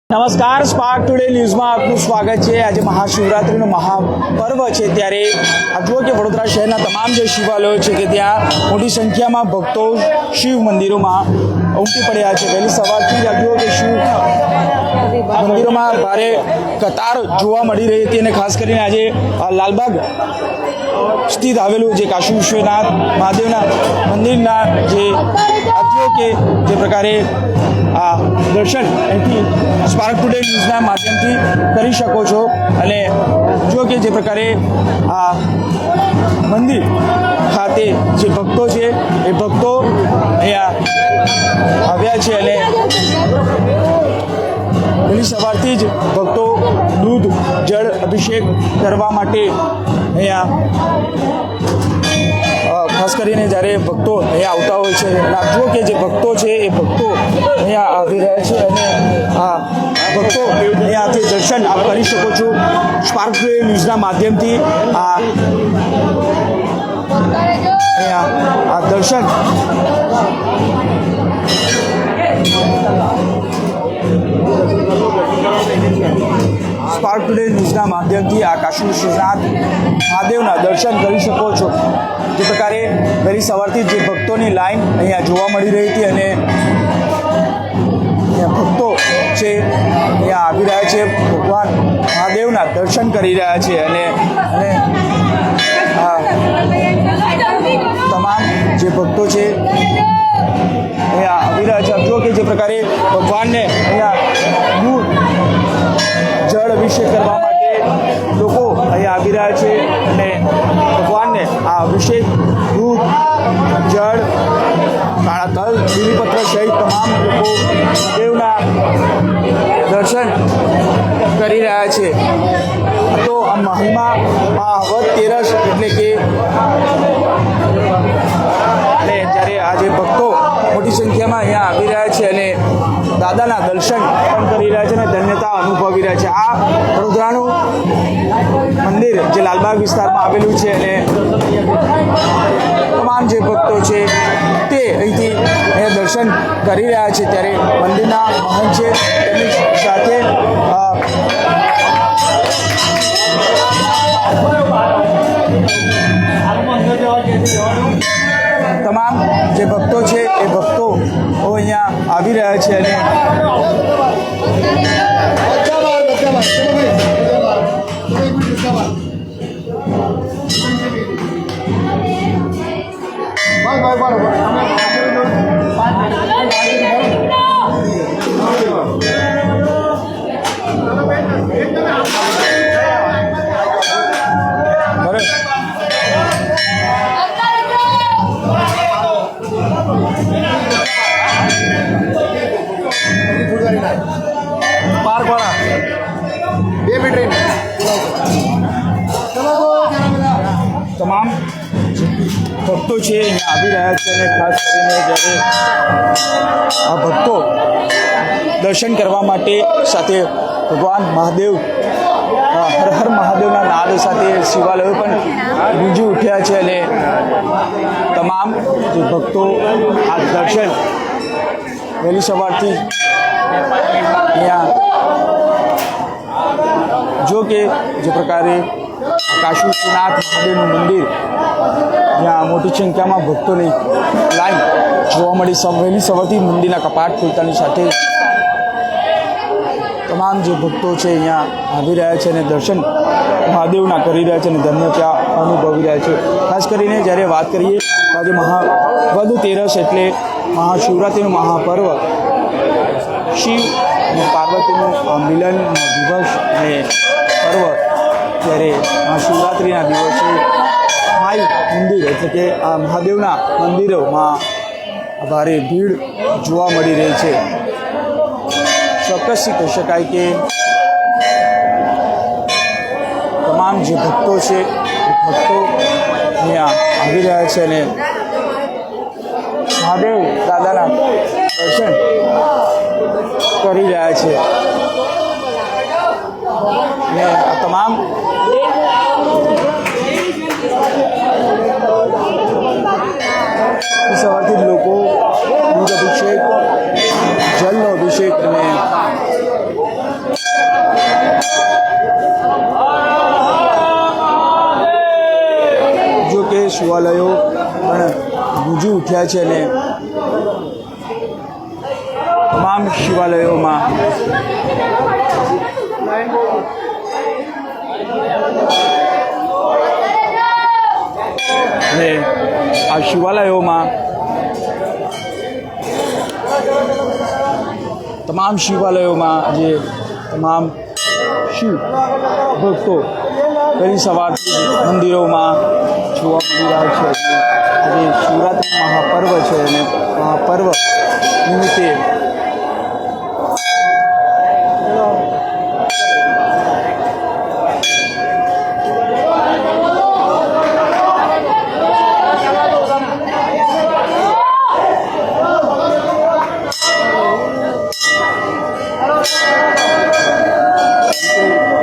નમસ્કાર, spark today ન્યૂઝમાં આપનું સ્વાગત છે। આજે મહાશિવરાત્રિનો મહાપર્વ છે, ત્યારે આપ જુઓ કે વડોદરા શહેરના તમામ જે શિવાલયો છે કે ત્યાં મોટી સંખ્યામાં ભક્તો શિવ મંદિરોમાં ઉમટી પડ્યા છે। વહેલી સવારથી જ આપ જુઓ કે શિવ મંદિરોમાં ભારે કતાર જોવા મળી રહી હતી અને ખાસ કરીને આજે લાલબાગ સ્થિત આવેલું જે કાશી વિશ્વનાથ મહાદેવના મંદિરના જે આપ જુઓ કે જે પ્રકારે આ દર્શન અહીંથી સ્પાર્ક ટુડે ન્યૂઝના માધ્યમથી કરી શકો છો। અને જો કે જે પ્રકારે આ મંદિર ખાતે જે ભક્તો છે એ ભક્તો અહીંયા આવ્યા છે અને વહેલી સવારથી જ ભક્તો દૂધ જળ અભિષેક કરવા માટે અહીંયા ખાસ કરીને જ્યારે ભક્તો અહીંયા આવતા હોય છે અને જુઓ કે જે ભક્તો છે એ ભક્તો અહીંયા આવી રહ્યા છે અને આ ભક્તો અહીંયાથી દર્શન આપ કરી શકો છો સ્પાર્ક ટુડે ન્યૂઝના માધ્યમથી। અહીંયા આ દર્શન સ્પાર્ક ટુડે ન્યૂઝના માધ્યમથી આ કાશી વિશ્વનાથ મહાદેવના દર્શન કરી શકો છો। જે પ્રકારે વહેલી સવારથી જે ભક્તોની લાઈન અહીંયા જોવા મળી રહી હતી અને ભક્તો છે અહીંયા આવી રહ્યા છે, ભગવાન મહાદેવના દર્શન કરી રહ્યા છે અને તમામ જે ભક્તો છે અહીંયા આવી રહ્યા છે। જુઓ કે જે પ્રકારે ભગવાનને અહીંયા દૂધ જળ અભિષેક કરવા માટે લોકો અહીંયા આવી રહ્યા છે અને ભગવાનને આ અભિષેક દૂધ જળ કાળા તલ બીલીપત્ર સહિત તમામ લોકો દેવના દર્શન કરી રહ્યા છે। તો આ મહિમા વદ તેરસ એટલે કે અને જ્યારે આજે ભક્તો મોટી સંખ્યામાં અહીંયા આવી રહ્યા છે અને દાદાના દર્શન પણ કરી રહ્યા છે અને ધન્યતા અનુભવી રહ્યા છે। આ વડોદરાનું મંદિર જે લાલબાગ વિસ્તારમાં આવેલું છે અને તમામ જે ભક્તો છે તે અહીંથી અહીંયા દર્શન કરી રહ્યા છે, ત્યારે મંદિરના મહંત છે તેમની સાથે તમામ જે ભક્તો છે એ ભક્તો અહીંયા આવી રહ્યા છે અને તમામ ભક્તો છે અહીંયા આવી રહ્યા છે અને ખાસ કરીને જ્યારે આ ભક્તો દર્શન કરવા માટે સાથે ભગવાન મહાદેવ હર હર મહાદેવના નાદ સાથે શિવાલયો પણ ગુંજી ઉઠ્યા છે અને તમામ જે ભક્તો આ દર્શન વહેલી સવારથી અહીંયા જો કે જે પ્રકારે કાશી વિશ્વનાથ મહાદેવનું મંદિર જ્યાં મોટી સંખ્યામાં ભક્તોની લાઈન જોવા મળી। વહેલી સવારથી મંદિરના કપાટ ખુલતાની સાથે તમામ જે ભક્તો છે અહીંયા આવી રહ્યા છે અને દર્શન મહાદેવના કરી રહ્યા છે અને ધન્યતા અનુભવી રહ્યા છે। ખાસ કરીને જ્યારે વાત કરીએ આજે વદ તેરસ એટલે મહાશિવરાત્રિનો મહાપર્વ, શિવ અને પાર્વતીનું મિલનનો દિવસ અને પર્વ, ત્યારે મહાશિવરાત્રિના દિવસે માઈ મંદિર એટલે કે આ મહાદેવના મંદિરોમાં ભારે ભીડ જોવા મળી રહી છે। ચોક્કસથી કહી શકાય કે તમામ જે ભક્તો છે એ ભક્તો અહીંયા આવી રહ્યા છે અને મહાદેવ દાદાના દર્શન કરી રહ્યા છે અને આ તમામ સવારથી લોકો દૂધ અભિષેક જલનો અભિષેક અને શિવાલયો પણ ગુંજી ઉઠ્યા છે અને તમામ શિવાલયોમાં અને આ શિવાલયોમાં તમામ શિવાલયોમાં આજે તમામ શિવ ભક્તો વહેલી સવારથી મંદિરોમાં જોવા મળી રહ્યા છે. આજે શિવરાત્રિ મહાપર્વ છે અને મહાપર્વ નિમિત્તે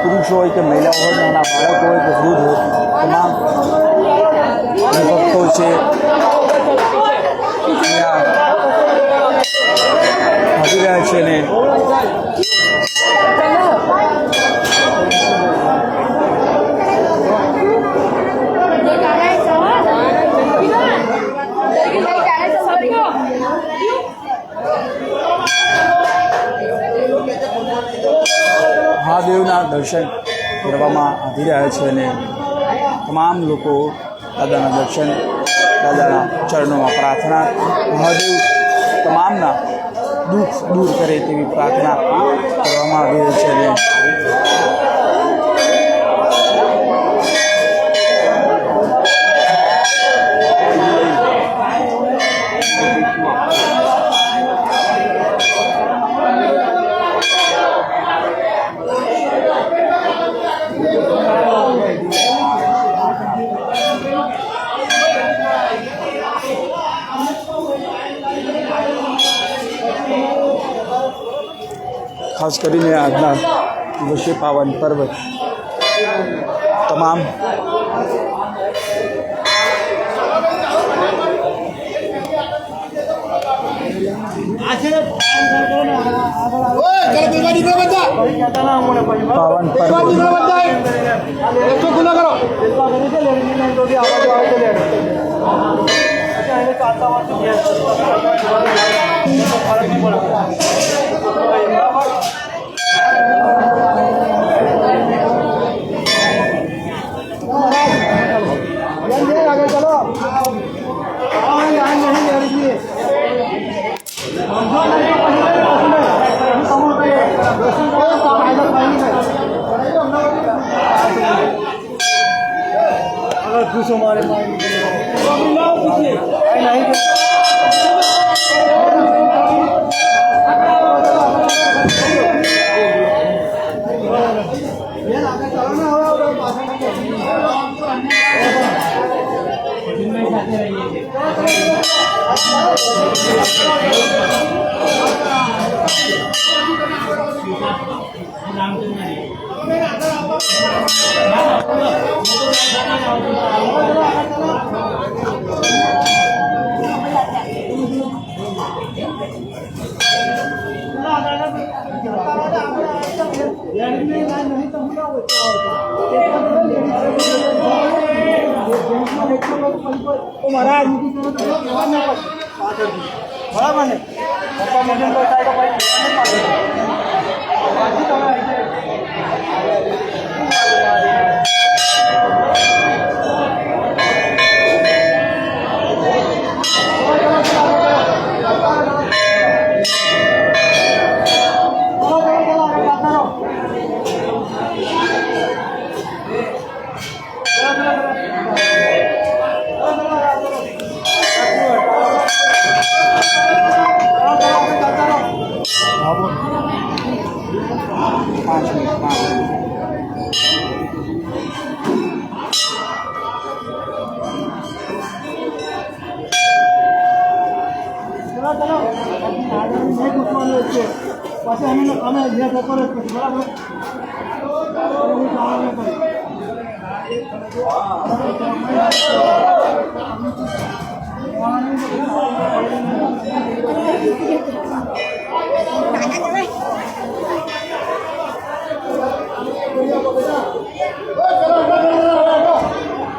પુરુષ હોય કે મહિલા હોય, નાના બાળક હોય કે વૃદ્ધ હોય, તમામ ભક્તો છે અહીંયા આવી રહ્યા છે ને મહાદેવના દર્શન કરવામાં આવી રહ્યા છે અને તમામ લોકો દાદાના દર્શન, દાદાના ચરણોમાં પ્રાર્થના, મહાદેવ તમામના દુઃખ દૂર કરે તેવી પ્રાર્થના કરવામાં આવી રહી છે અને ખાસ કરીને આજના દિવસે પાવન પર્વ તમામ પાવન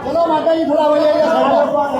चलो माता जी थोड़ा हो जाएगा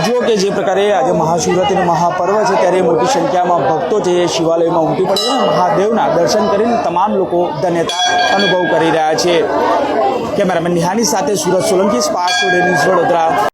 જો કે જે પ્રકારે આજે મહાશિવરાત્રિનો મહાપર્વ છે ત્યારે મોટી સંખ્યામાં ભક્તો છે એ શિવાલયમાં ઉમટી પડે છે અને મહાદેવના દર્શન કરીને તમામ લોકો ધન્યતા અનુભવ કરી રહ્યા છે. કેમેરામેન નિહાની સાથે Surat Solanki, spark today news, Vadodara.